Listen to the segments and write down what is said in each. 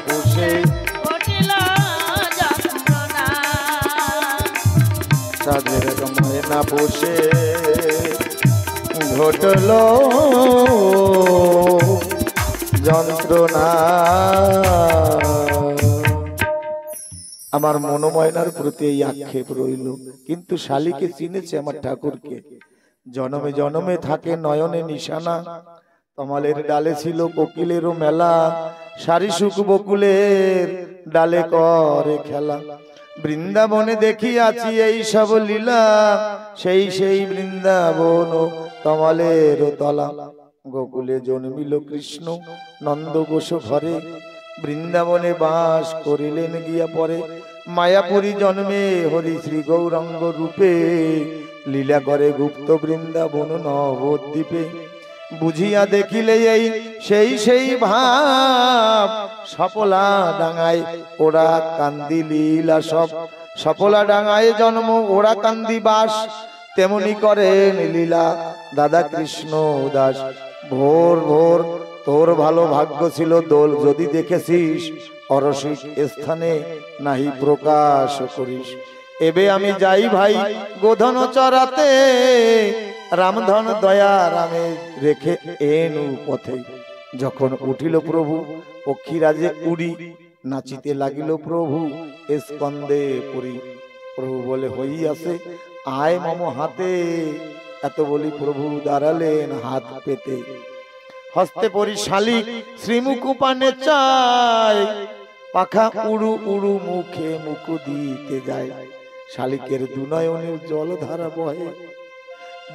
পুষে ঘটিল যন্ত্রণা সাধের ময়না পুষে ঘটল যন্ত্রণা। আমার মনোময়নার প্রতি এই আক্ষেপ রইল, কিন্তু শালীকে চিনেছে আমার ঠাকুরকে। জনমে জনমে থাকে নয়নে নিশানা। তমালের ডালে ছিল কোকিলেরও মেলা, সারি সুখ বকুলের ডালে করে খেলা। বৃন্দাবনে দেখিয়াছি এই সব লীলা, সেই সেই বৃন্দাবন তমালের তলা। গোকুলে জন্মিল কৃষ্ণ নন্দ গোষ ঘরে, বৃন্দাবনে বাস করিলেন গিয়া পরে। মায়াপুরী জন্মে হরি শ্রী গৌরাঙ্গ রূপে, লীলা করে গুপ্ত বৃন্দাবন নবদ্বীপে। বুঝিয়া দেখিলে এই সেই সেই ভাব, সপলা ডাঙায় ওরা কান্দি লীলা সব। সপলা ডাঙায় জন্ম ওরা কান্দি বাস, তেমনি করেন লীলা দাদা কৃষ্ণ দাস। ভোর ভোর তোর ভালো ভাগ্য ছিল দোল, যদি দেখেছিস অরসিক স্থানে নাহি প্রকাশ করিস। এবে আমি যাই ভাই গোধন চরাতে, রামধন দয়া রামে রেখে এনু পথে। যখন উঠিল প্রভু পক্ষীরাজে উড়ি, নাচিতে লাগিল প্রভু স্কন্দে পরি। প্রভু বলে হইয়াছে আয় মম হাতে, এত বলি প্রভু দাঁড়ালেন হাত পেতে। হস্তে পরি শালিক শ্রীমুখ পানে চায়, পাখা উড়ু উড়ু মুখে মুখ দিতে যায়। শালিকের দুনয়নের জল ধারা বহে,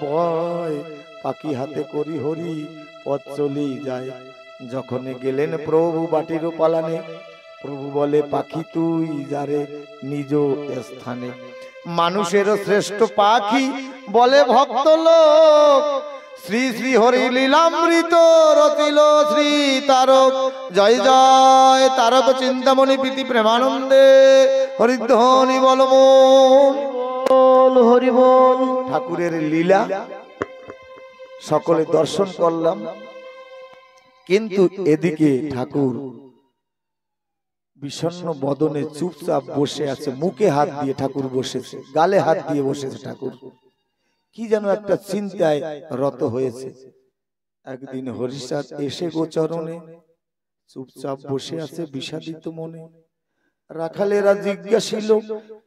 ভয় পাখি হাতে করি হরি পথ চলি যায়। যখন গেলেন প্রভু বাটির পালানে, প্রভু বলে পাখি তুই যারে নিজ স্থানে। মানুষের শ্রেষ্ঠ পাখি বলে ভক্ত লোক, শ্রী শ্রী হরি লীলামৃত রতিল শ্রী তারক। জয় জয় তারক চিন্তামণি প্রীতি প্রেমানন্দে, হরিধ্বনি বল মন হরি বল। ঠাকুরের লীলা সকলে দর্শন করলাম, কিন্তু এদিকে ঠাকুর বিষণ্ণ বদনে চুপচাপ বসে আছে। মুখে হাত দিয়ে ঠাকুর বসেছে, গালে হাত দিয়ে বসেছে ঠাকুর। কি যেন একটা চিন্তায় রত হয়েছে। একদিন হরিচাঁদ এসে গোচরণে চুপচাপ বসে আছে বিষাদিত মনে। রাখালেরা জিজ্ঞাসিল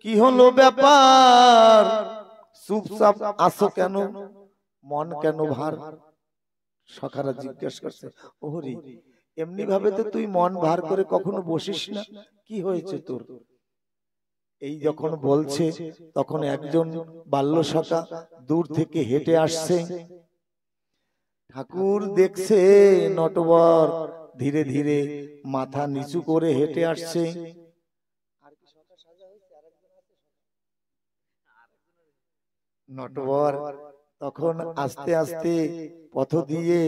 কি হলো ব্যাপার, চুপচাপ আসো কেন, মন কেন ভার। সখারা জিজ্ঞাসা করছে ও হরি, এমনি ভাবে তো তুই মন ভার করে কখনো বসিস না, কি হয়েছে তোর? এই যখন বলছে তখন একজন বাল্য সখা দূর থেকে হেঁটে আসছে। ঠাকুর দেখছে নটবর ধীরে ধীরে মাথা নিচু করে হেঁটে আসছে। নটবর তখন আস্তে আস্তে পথ দিয়ে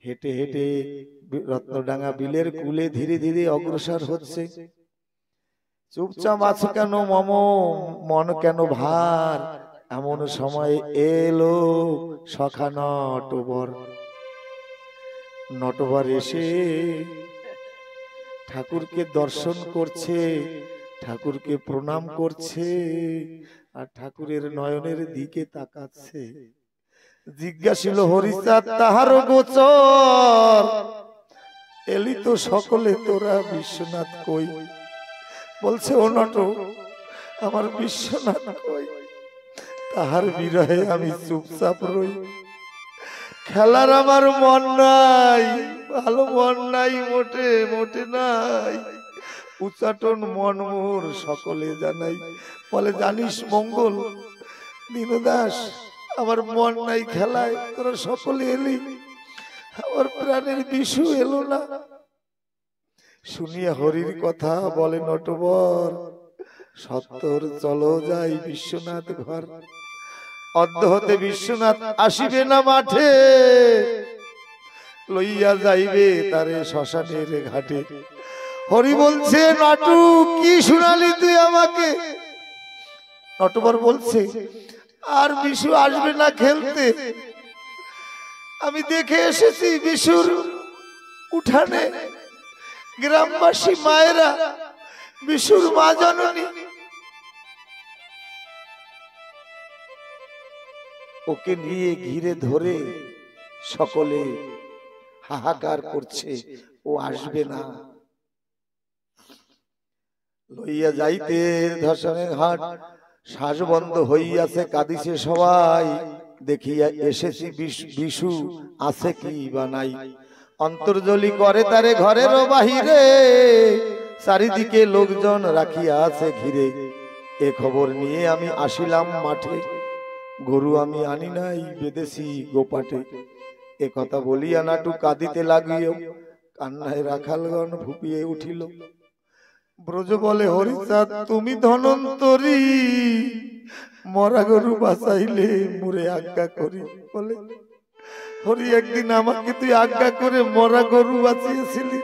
হেঁটে হেঁটে রত্নডাঙ্গা বিলের কূলে ধীরে ধীরে অগ্রসর হচ্ছে। চুপচাপ আছো কেন মম, মন কেন ভার, এমন সময় এলো সখা নটবর। নটবর এসে ঠাকুরকে দর্শন করছে, ঠাকুরকে প্রণাম করছে, আর ঠাকুরের নয়নের দিকে তাকাচ্ছে। জিজ্ঞাসিল হরিচাঁদ তাহার গোচর, এলি তো সকলে তোরা বিশ্বনাথ কই? বলছে ও নট, আমার বিশ্বনাথ কই, তাহার বিরহে আমি চুপচাপ রই। খেলার আমার মন নাই, ভালো মন নাই, মোটে মোটে নাই। উচ্চাটন মন মোর সকলে জানাই। বলে জানিস মঙ্গল দীনদাস, আমার মন নাই খেলায়, তোরা সকলে এলি, আমার প্রাণের বিশু এলো না। শুনিয়া হরির কথা বলে নটবর, সত্তর চলো যাই বিশ্বনাথ ঘর। অদ্য হতে বিশ্বনাথ আসিবে না মাঠে, লইয়া যাইবে তারে শ্মশানের ঘাটে। হরি বলছে নাটু কি শুনালি তুই আমাকে? নটবর বলছে আর বিশু আসবে না খেলতে, আমি দেখে এসেছি বিশুর উঠানে গ্রামবাসী মায়েরা, বিশুর মা জননী ওকে নিয়ে ঘিরে ধরে সকলে হাহাকার করছে, ও আসবে না। লইয়া যাইতে ধর্ষণের হাট, শ্বাস বন্ধ হইয়াছে, কাঁদিছে সবাই। দেখিয়া এসেছি বিশু আছে কি বা নাই। অন্তর্জলি করে তারে ঘরেরও বাহিরে, চারিদিকে লোকজন রাখিয়া আছে ঘিরে। এ খবর নিয়ে আমি আসিলাম মাঠে, গরু আমি আনি নাই বেঁধেছি গোপাটে। এ কথা বলিয়া নাটু কাঁদিতে লাগিও, কান্নায় রাখালগণ ফুপিয়ে উঠিল। ব্রজ বলে হরিচাঁদ তুমি ধনন্তরী, মরা গরু বাঁচাইলে মোরে আজ্ঞা করি। বলে হরি একদিন আমাকে তুই আজ্ঞা করে মরা গরু বাঁচিয়েছিলি।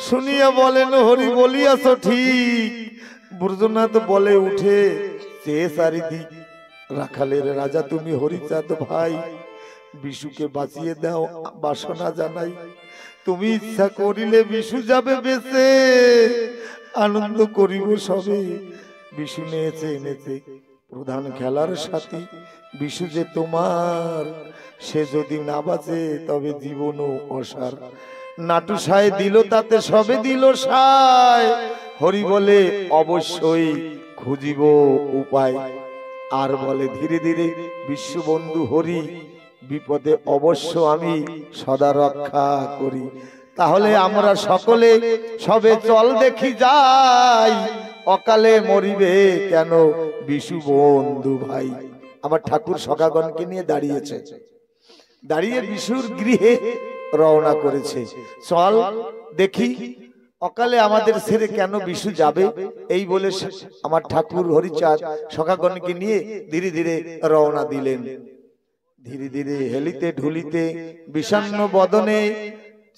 শুনিয়া বলেন হরি বলিয়াছ ঠিক। ব্রজনাথ বলে উঠে সে চারিদিক, রাখালের রাজা তুমি হরিচাঁদ ভাই, বিশুকে বাঁচিয়ে দাও বাসনা জানাই। তুমি ইচ্ছা করিলে বিশু যাবে বেঁচে, আনন্দ করিব সবে। বিশু নিয়েছে এনেছে প্রধান খেলার সাথী, বিশু যে তোমার, সে যদি না বাঁচে তবে জীবনও অসার। নাটু সায় দিল তাতে সবে দিল সায়। হরি বলে অবশ্যই খুঁজিব উপায়। আর বলে ধীরে ধীরে বিশ্ববন্ধু হরি, বিপদে অবশ্য আমি সদা রক্ষা করি। তাহলে আমরা সকলে সবে চল দেখি যাই, অকালে মরিবে কেন বিশু বন্ধু ভাই। আমার ঠাকুর সখাগণকে নিয়ে দাঁড়িয়েছে, দাঁড়িয়ে বিশুর গৃহে রওনা করেছে। চল দেখি অকালে আমাদের ছেড়ে কেন বিশু যাবে। এই বলে আমার ঠাকুর হরিচাঁদ সখাগণকে নিয়ে ধীরে ধীরে রওনা দিলেন। ধীরে ধীরে হেলিতে ঢুলিতে বিষণ্ণ বদনে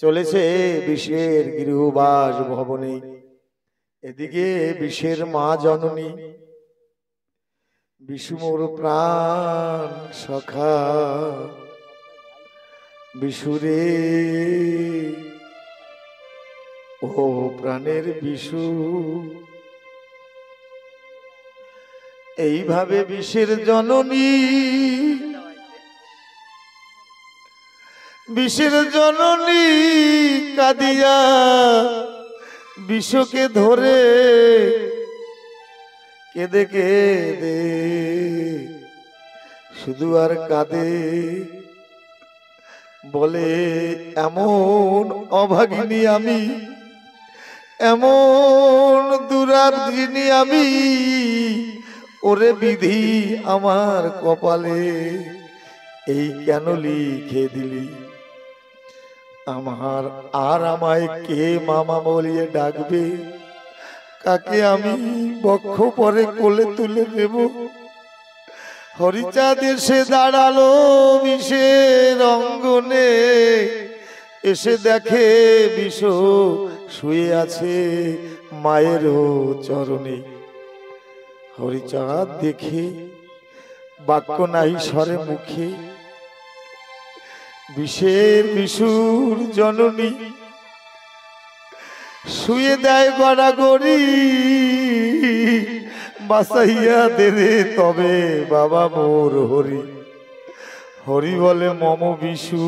চলেছে বিষের গৃহবাস ভবনে। এদিকে বিষের মা জননী, বিশু মোর প্রাণ সখা, বিশুরে ও প্রাণের বিশু। এইভাবে বিষের জননী, বিষের জননী কাঁদিয়া বিশ্বকে ধরে কেঁদে কেঁদে শুধু আর কাঁদে। বলে এমন অভাগিনী আমি, এমন দুরার্জিনী আমি, ওরে বিধি আমার কপালে এই কেন লিখে দিলি। আমার আর আমায় কে মামা বলিয়ে ডাকবে, কাকে আমি বক্ষ পরে কোলে তুলে নেব। হরিচাঁদ এসে দাঁড়ালো বিষের অঙ্গনে, এসে দেখে বিষ শুয়ে আছে মায়েরও চরণে। হরিচাঁদ দেখে বাক্য নাই স্বরে মুখে, বিষের বিশুর জননী শুয়ে দেয় গড়াগড়ি। বাসাইয়া দে রে তবে বাবা মোর হরি। হরি বলে মম বিশু,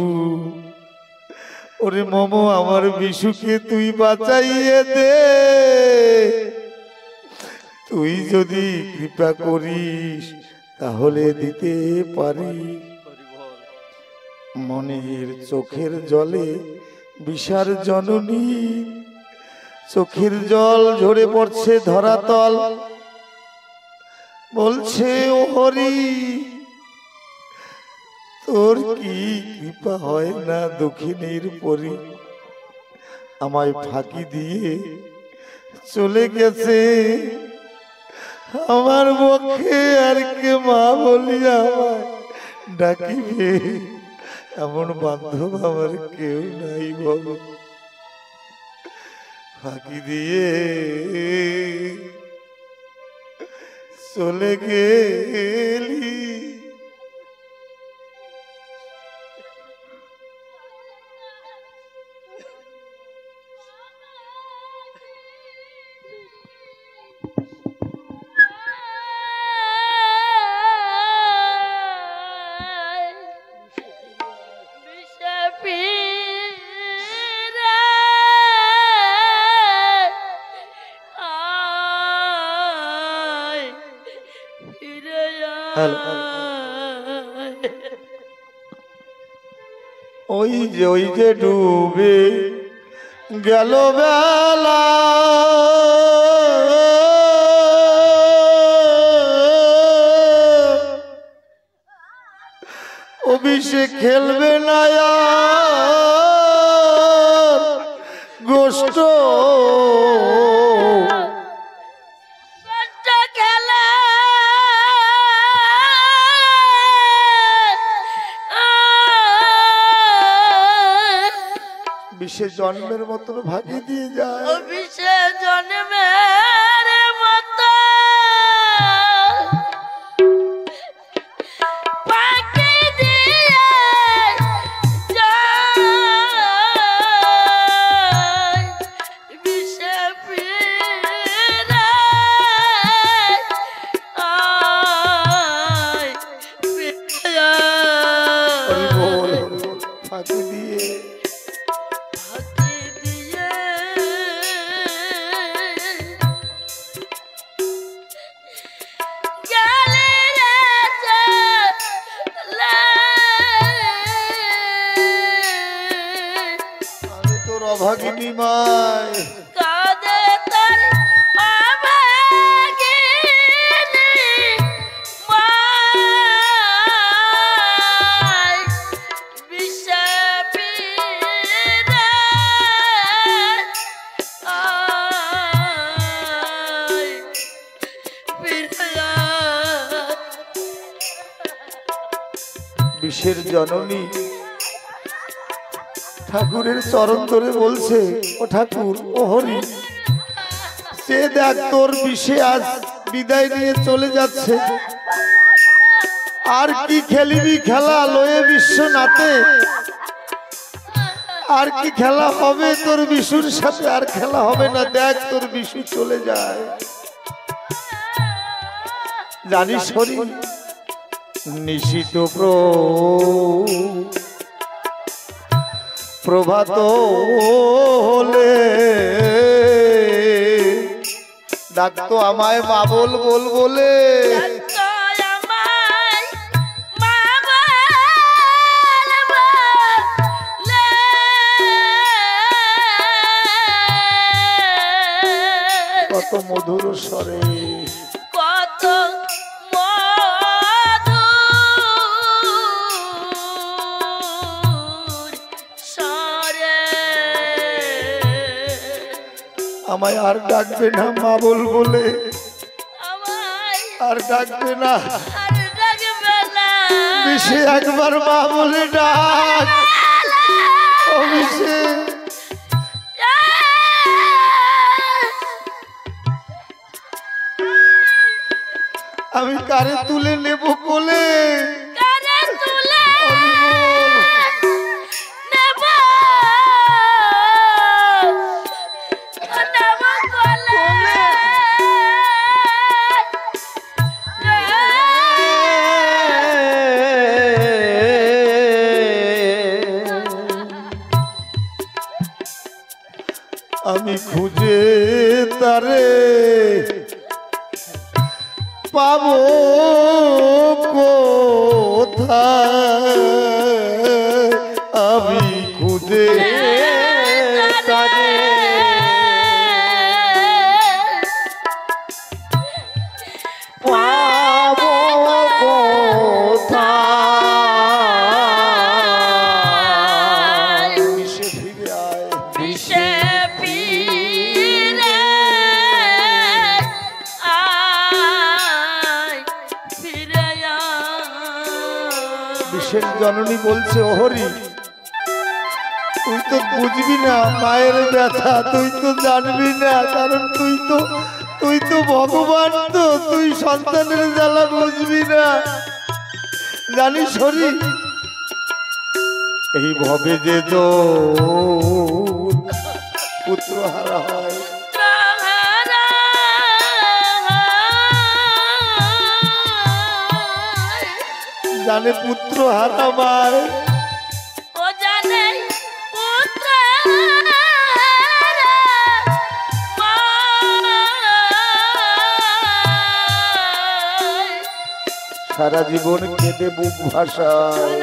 ওরে মম আমার বিশুকে তুই বাঁচাইয়ে দে। তুই যদি কৃপা করিস তাহলে দিতে পারি। মনের চোখের জলে বিষার জননী, চোখের জল ঝরে পড়ছে ধরাতল। বলছে ও হরি তোর কি কৃপা হয় না দক্ষিণীর পরি। আমায় ফাঁকি দিয়ে চলে গেছে, আমার পক্ষে আর কে মা বলিয়া আমায় ডাকিবে। এমন বান্ধব আমার কেউ নাই বল। ফাঁকি দিয়ে চলে গেলি। হ্যালো ওই যে ডুবে গেল বেলা অভিষে খেলবে না আর গোষ্ঠ বিশে জন্মের মতন ভাগে দিয়ে যায় বিশে জন্মের মতো ভাগে দিয়ে যায় বিশে ফিরে আয় ফিরে হরি বল ফাঁকি দিয়ে অভাগিনী মায় কাঁদে তার অভাগিনী মায় বিষে ফিরে আয় ফিরে আয়। বিষের জননী ঠাকুরের চরণ ধরে বলছে ও ঠাকুর ও হরি সে দেখ তোর বিষে আজ বিদায় নিয়ে চলে যাচ্ছে আর কি খেলিবি খেলা লয়ে বিশ্বনাথে আর কি খেলা হবে তোর বিশুর সাথে আর খেলা হবে না দেখ তোর বিশু চলে যায় জানিস হরি নিশিত প্রভাত হলে ডাকতো আমায় মা বল বল বলে কত মধুর স্বরে কত আমায় আর ডাকবে না মা বল বলে আর ডাকবে না বিষে একবার মা বলে ডাক অভিষে আমি কারে তুলে নেব বলে আমি খুঁজে তারে পাবো কোথায় আমি খুঁজে তারে পাবো কোথায় বিষে ফিরে আয় বিষে ফিরে আয় ফিরে আয়। বিষের জননী বলছে ও হরি তুই তো বুঝবি না মায়ের ব্যথা তুই তো জানবি না কারণ তুই তো ভগবান তো তুই সন্তানের জ্বালা বুঝবি না জানিস হরি এই ভবে যে পুত্র হারা হয় জানে পুত্র হারা মায় ও জানে পুত্র সারা জীবন কেঁদে বুক ভাষায়।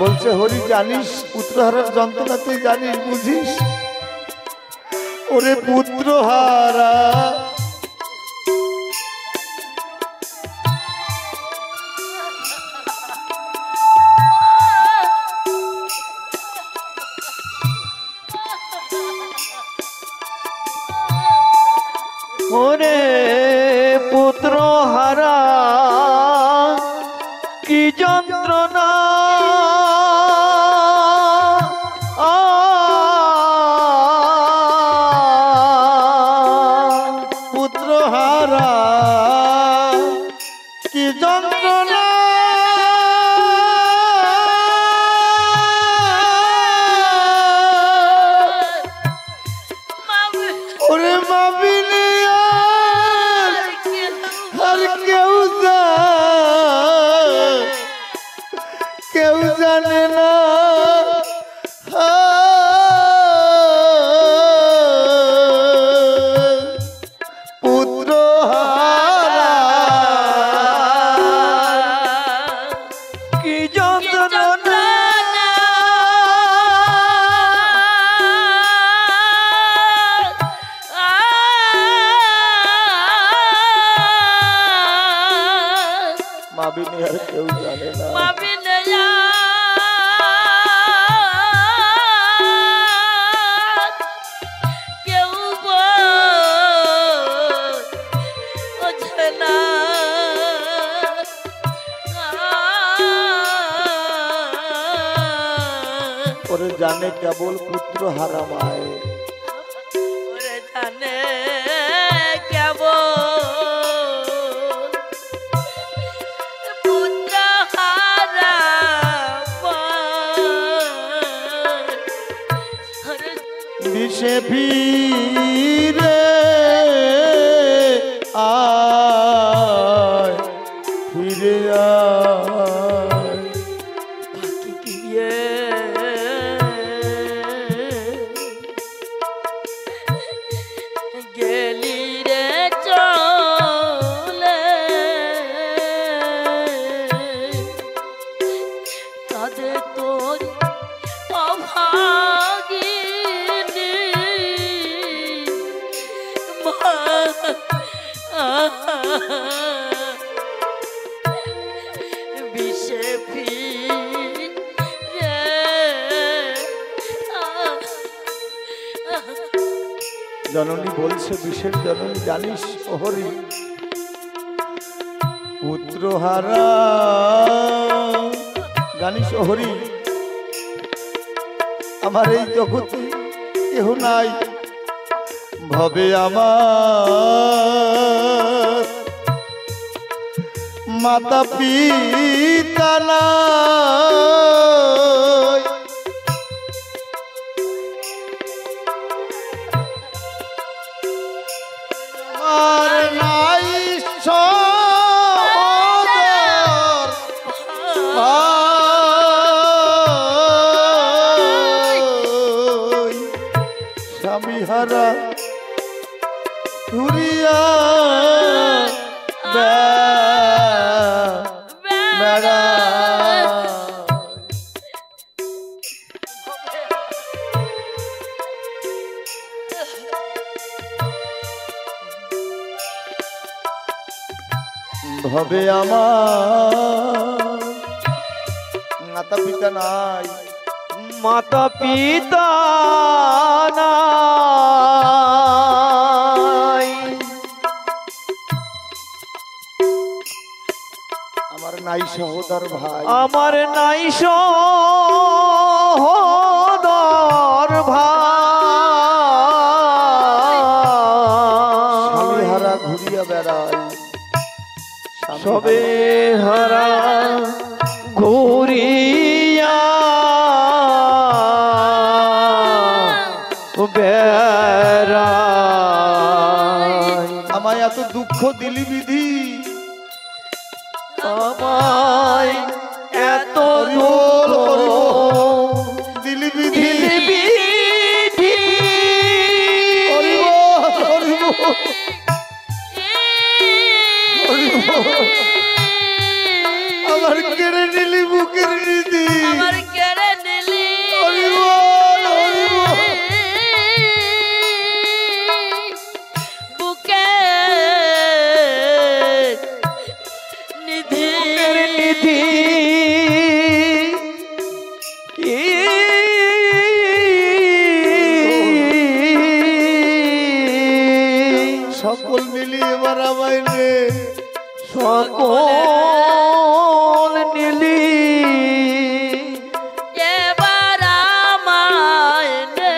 বলছে হরি জানিস পুত্রহারার যন্ত্রণা তুই জানিস বুঝিস? ওরে পুত্রহারা ওরে পুত্রহারা কি যন্ত্রণা পুত্রহারা কি যন্ত্রণা ওরে মাবিনে আর কেউ জানে না পুত্রহারা কি যন্ত্রণা মাবিনী আর কেউ জানে না। ওরে জানে কেবল পুত্র হারা মায়। ওরে জানে কেবল পুত্র হারা বিষে ফিরে আয় ফিরে আয় গেলি রে চলে তাদের তোর অভাগিনী বিষে ফিরে জননী বলছে বিষের জননী জানিস হরি পুত্র হারা জানিস হরি আমার এই জগতে কেহ নাই ভবে আমার মাতা পিতা নাই আর নাই সদর স্বামী হারা ঘুরিয়া বেড়া ভবে আমার মাতা পিতা নাই মাতা পিতা নাই আমার নাই সহোদর ভাই আমার নাই সহোদর ভাই স্বামী হারা ঘুরিয়া বেড়াই সবে হারা ঘুরিয়া বেড়াই আমায় এত দুঃখ দিলি বিধি আমায় এত দিলি বিধি নিধি নিধি সকল মিলিয়ে এবার আমায় নে, সকল নীলি এবার আমায় নে,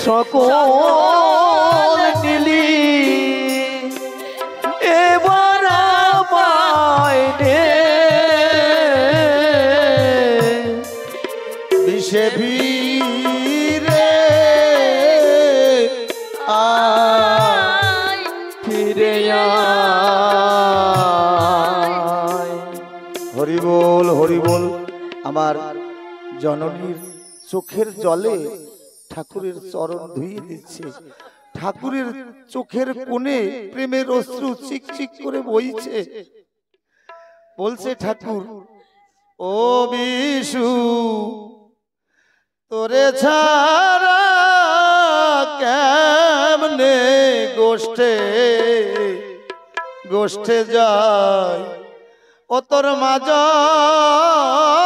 সকল নীলি এবার আমায় নে। বিষে ভিড়ে আয় ফিরে আয়। হরি বল হরি বল। আমার জননীর চোখের জলে ঠাকুরের চরণ ধুইয়ে দিচ্ছে। ঠাকুরের চোখের কোণে প্রেমের অশ্রু চিকচিক করে বইছে। বলছে ঠাকুর, ও বিশু তোরে ছাড়া কেমনে গোষ্ঠে গোষ্ঠে যায়, ও তোর মা জননী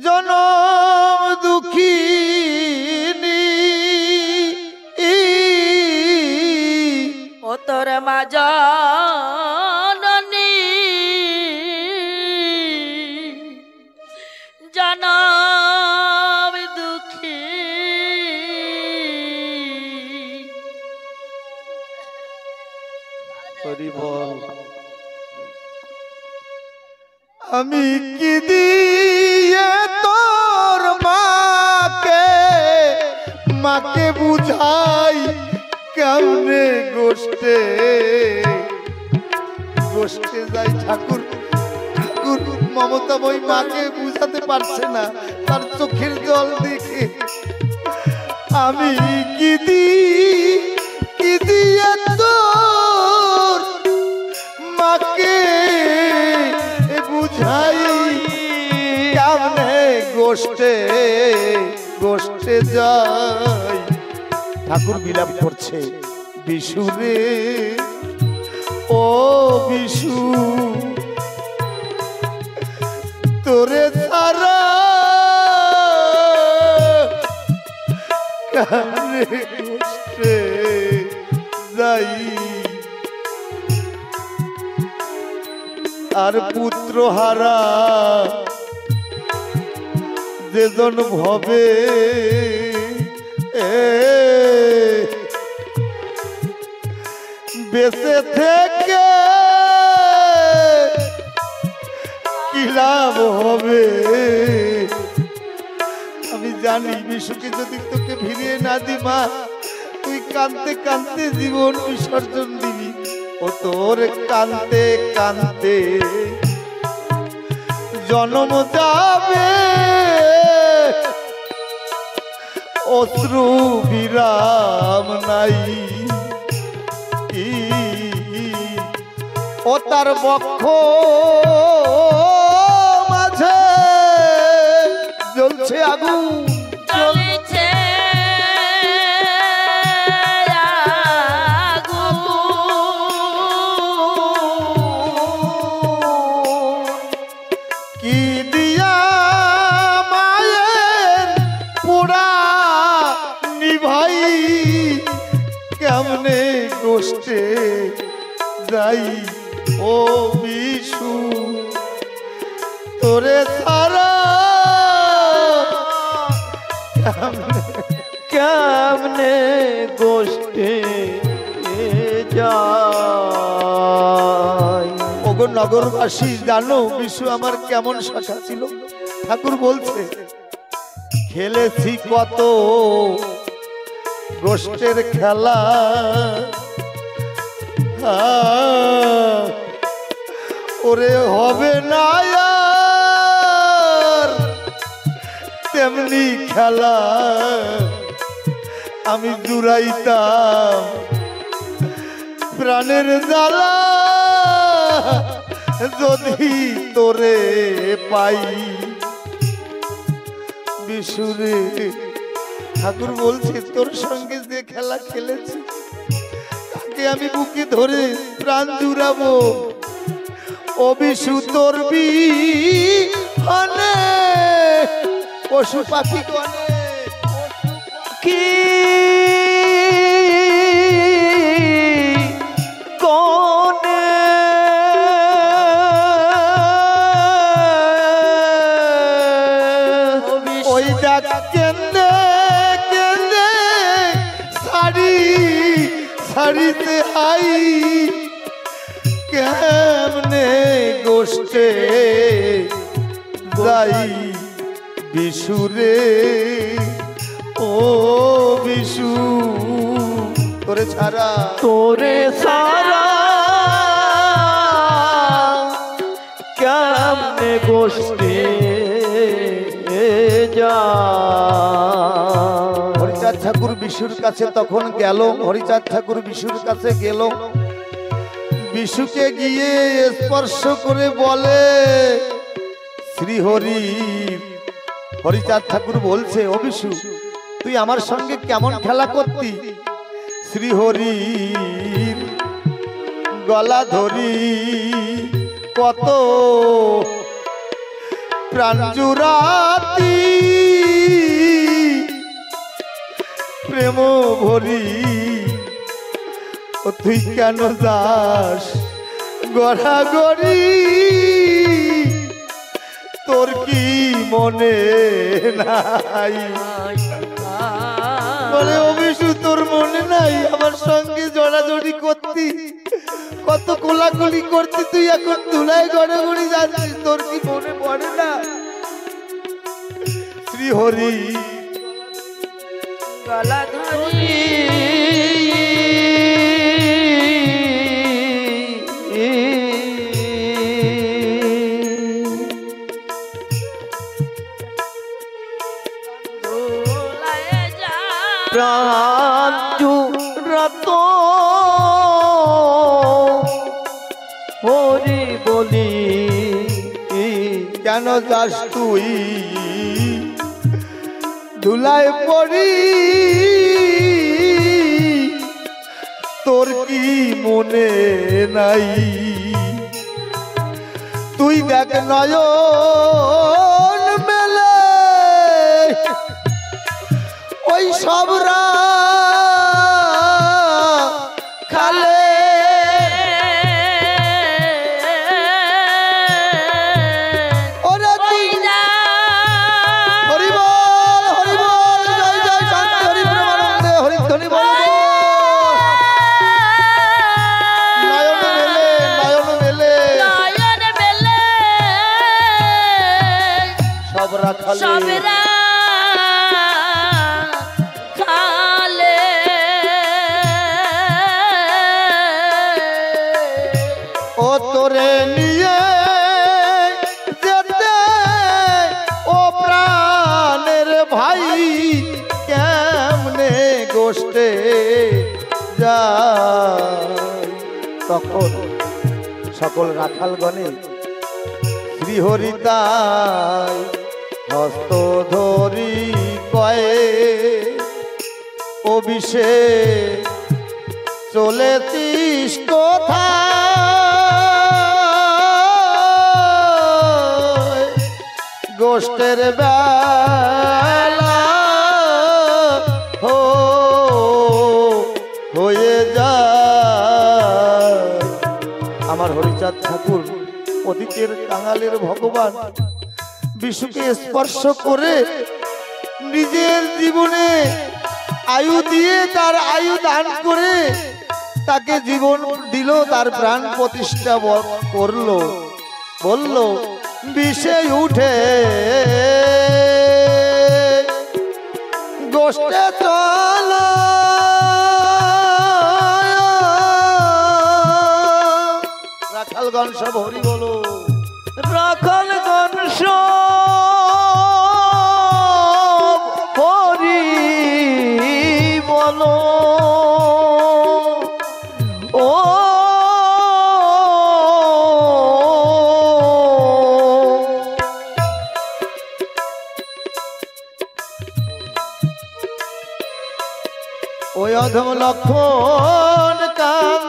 জনম দুঃখিনী। ও তোর মা জননী জনম দুঃখী। হরি বল। আমি কি দিয়ে তোর মাকে মাকে বুঝাই কেমনে গোষ্ঠে গোষ্ঠে যাই। ঠাকুর ঠাকুর মমতাময়ী মাকে বুঝাতে পারছে না তার চোখের জল দেখে। আমি কি দিয়ে তোর মাকে বুঝাই কেমনে গোষ্ঠে গোষ্ঠে যাই। ঠাকুর বিলাপ করছে, বিশু রে ও বিশু তোরে ছাড়া কেমনে গোষ্ঠে যাই। আর পুত্র হারা যেজন ভবে বেঁচে থেকে কি লাভ হবে। আমি জানি বিশুকে যদি তোকে ফিরিয়ে না দি মা, তুই কাঁদতে কাঁদতে জীবন বিসর্জন দিবি। ও তোর কাঁদতে কাঁদতে জন্ম যাবে, অশ্রু বিরাম নাই। ও তার বক্ষ মাঝে জ্বলছে আগুন, চলেছে কি দিয়া মায়ের পোড়া নিভাই কেমনে গোষ্ঠে যাই। ও বিশু তোরে ছাড়া কেমনে গোষ্ঠে যায়। ওগো নগরবাসী জানো বিশু আমার কেমন শাখা ছিল। ঠাকুর বলছে, খেলেছি কত গোষ্ঠের খেলা, ওরে হবে না আর তেমনি খেলা। আমি জুড়াইতাম প্রাণের জ্বালা যদি তোরে পাই। বিশুরে ঠাকুর বলছে, তোর সঙ্গে যে খেলা খেলেছি তাকে তোকে আমি বুকে ধরে প্রাণ জুড়াবো। ও বিশু তোর বিহনে পশু পাখি গনে কি কোনে ওই ডাক কেন্দে কেন্দে শাড়ি শাড়িতে আই কেমনে গোষ্ঠে যাই বিশুরে ও বিশু তোরে ছাড়া তোরে সারা কেমনে গোষ্ঠী যা। হরিচাঁদ ঠাকুর বিশুর কাছে তখন গেল। হরিচাঁদ ঠাকুর বিশুর কাছে গেল। বিশুকে গিয়ে স্পর্শ করে বলে শ্রীহরি। হরিচাঁদ ঠাকুর বলছে, ও বিশু তুই আমার সঙ্গে কেমন খেলা করতি? শ্রীহরির গলা ধরি কত প্রাণ জুড়াতি প্রেম ভরি। ও তুই কেন যাস গড়াগড়ি? তোর কি মনে নাই? বলে ও বিশু তোর মনে নাই আমার সঙ্গে জড়াজড়ি করতি, কত কোলাকুলি করতি, তুই এখন ধুলায় গড়াগড়ি যাচ্ছিস, তোর কি মনে পড়ে না? শ্রীহরি গলা ধরি দোলায় যা প্রাণ জুড়াত হরি বলি কেন যাস তুই ধুলায় পড়ি? তোর কি মনে নাই? তুই দেখ নয়ন মেলে ওই সব খালে ওরে তুই হরি বল হরি বল জয় জয় শান্তি হরি প্রেমানন্দে হরি ধ্বনি বল। নয়ন মেলে নয়ন মেলে নয়ন মেলে সব রাখালে সবেরা খালে ও তোরে নিয়ে যেতে ও প্রাণের ভাই কেমনে গোষ্ঠে যায়। তখন সকল রাখালগণে শ্রীহরিতাই হস্ত ধরি কয়ে অভিষে চলেছিস কোথায়? গোষ্ঠের বেলা হয়ে যায়। আমার হরিচাঁদ ঠাকুর অতীতের কাঙালের ভগবান বিশুকে স্পর্শ করে নিজের জীবনে আয়ু দিয়ে তার আয়ু দান করে তাকে জীবন দিল, তার প্রাণ প্রতিষ্ঠা করলো। বলল বিষে উঠে গোষ্ঠে চল রাখালগণ সব হরি বলো। রাখাল গণস হরি বলো। ও ওই অধম লক্ষণ কাল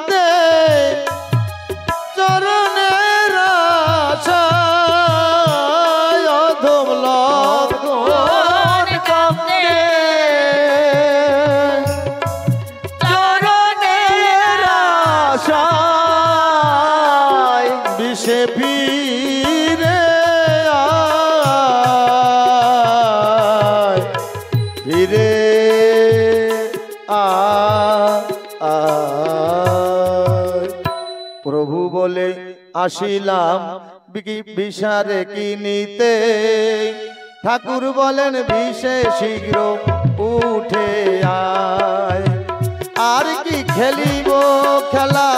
বিষয় বিষে ফিরে আয়, ফিরে আয়। প্রভু বলে আসিলাম বিষারে কিনিতে, ঠাকুর বলেন বিষে শীঘ্র উঠে আয়। আর কি খেলিব খেলা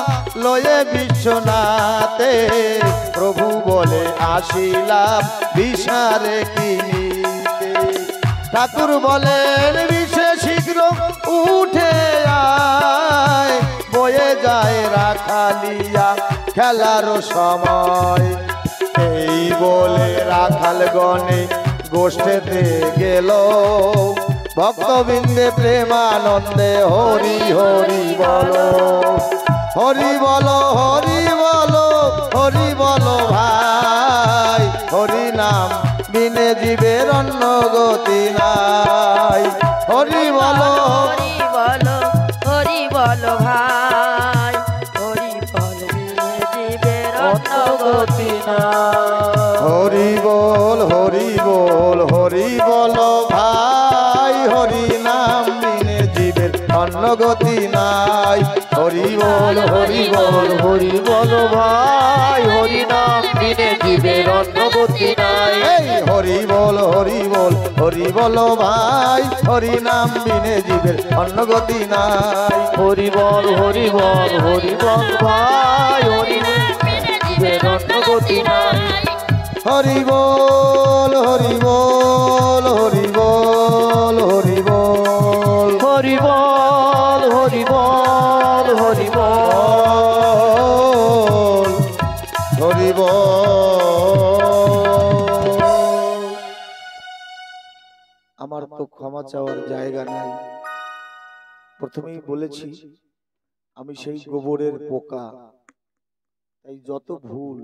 লয়ে বিশ্বনাথে, প্রভু বলে আসিলাম বিষারে কিনিতে। ঠাকুর বলেন বিষে শীঘ্র উঠে আয়, বয়ে যায় রাখালিয়া খেলার সময়। এই বলে রাখাল গণে গোষ্ঠীতে গেল, ভক্তবৃন্দে প্রেমানন্দে হরি হরি বলো, হরি বলো, হরি বলো, হরি বলো ভাই। হরি নাম বিনে জীবের অন্য গতি নাই। হরি বলো, হরি বলো, হরি বলো ভাই, হরি বলো জীবের অন্য গতি নাই। হরি বল, হরি বল, হরি বলো ভাই। হরি নাম বিনে জীবের অন্য গতি নাই। হরি বল, হরি বল, হরি বলো ভাই, হরি নাম বিনে জীবের অন্য গতি নাই। এই হরি বল, হরি বল, হরি বলো ভাই। হরি নাম বিনে জীবের অন্য গতি নাই। হরি বল, হরি বল, হরি বল ভাই, হরি নাম বিনে জীবের অন্য গতি নাই। হরি বল, হরি বল, হরি বল, হরি বল, হরি বল, হরি বল, হরি বল, হরি বল। আমার তো ক্ষমা চাওয়ার জায়গা নাই। প্রথমেই বলেছি আমি সেই গোবরের পোকা, তাই যত ভুল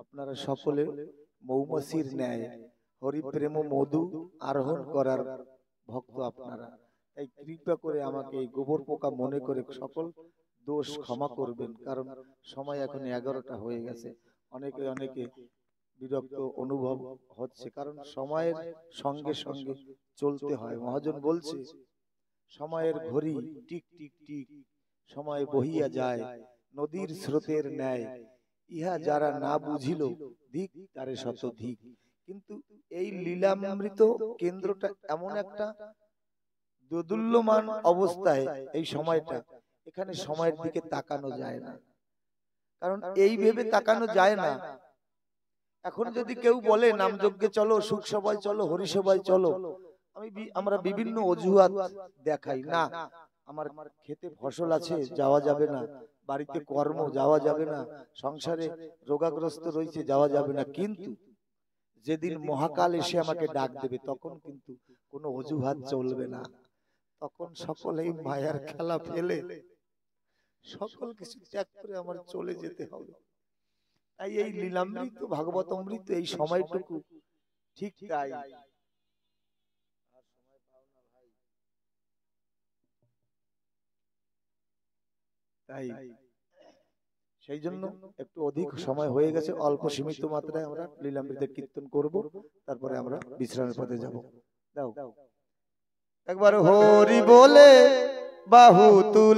আপনারা সকলে মৌমাছির ন্যায় হরিপ্রেম মধু আরোহণ করার ভক্ত আপনারা, তাই কৃপা করে আমাকে এই গোবর পোকা মনে করে সকল দোষ ক্ষমা করবেন। কারণ সময় এখন 11টা হয়ে গেছে, অনেকে অনেকে বিরক্ত অনুভব হচ্ছে, কারণ সময়ের সঙ্গে সঙ্গে চলতে হয়। মহাজন বলছে সময়ের ঘড়ি টিক টিক টিক, সময় বহিয়া যায় নদীর স্রোতের ন্যায়। ইহা যারা না বুঝিল দিক তারে শতধিক। কিন্তু এই লীলামৃত কেন্দ্রটা এমন একটা দোদুল্যমান অবস্থায়, এই সময়টা এখানে সময়ের দিকে তাকানো যায় না। কারণ এই ভেবে তাকানো যায় না, এখন যদি কেউ বলে নামযজ্ঞে চলো, সুখ সভায় চলো, হরিসভায় চলো, আমরা বিভিন্ন অজুহাত দেখাই। না, আমার খেতে ফসল আছে যাওয়া যাবে না, বাড়িতে কর্ম যাওয়া যাবে না, সংসারে রোগাগ্রস্ত রয়েছে যাওয়া যাবে না। কিন্তু যেদিন মহাকাল এসে আমাকে ডাক দেবে তখন কিন্তু কোনো অজুহাত চলবে না। তখন সকলেই মায়ার খেলা ফেলে সকল কিছু ত্যাগ করে আমার চলে যেতে হবে। তাই এই লীলামৃত ভাগবতামৃত এই সময়টুকু ঠিক তাই। তাই সেই জন্য একটু অধিক সময় হয়ে গেছে, অল্প সীমিত মাত্রায় আমরা লীলামৃতের কীর্তন করব, তারপরে আমরা বিশ্রামের পথে যাব। দাও একবার হরি বলে বাহু তুলে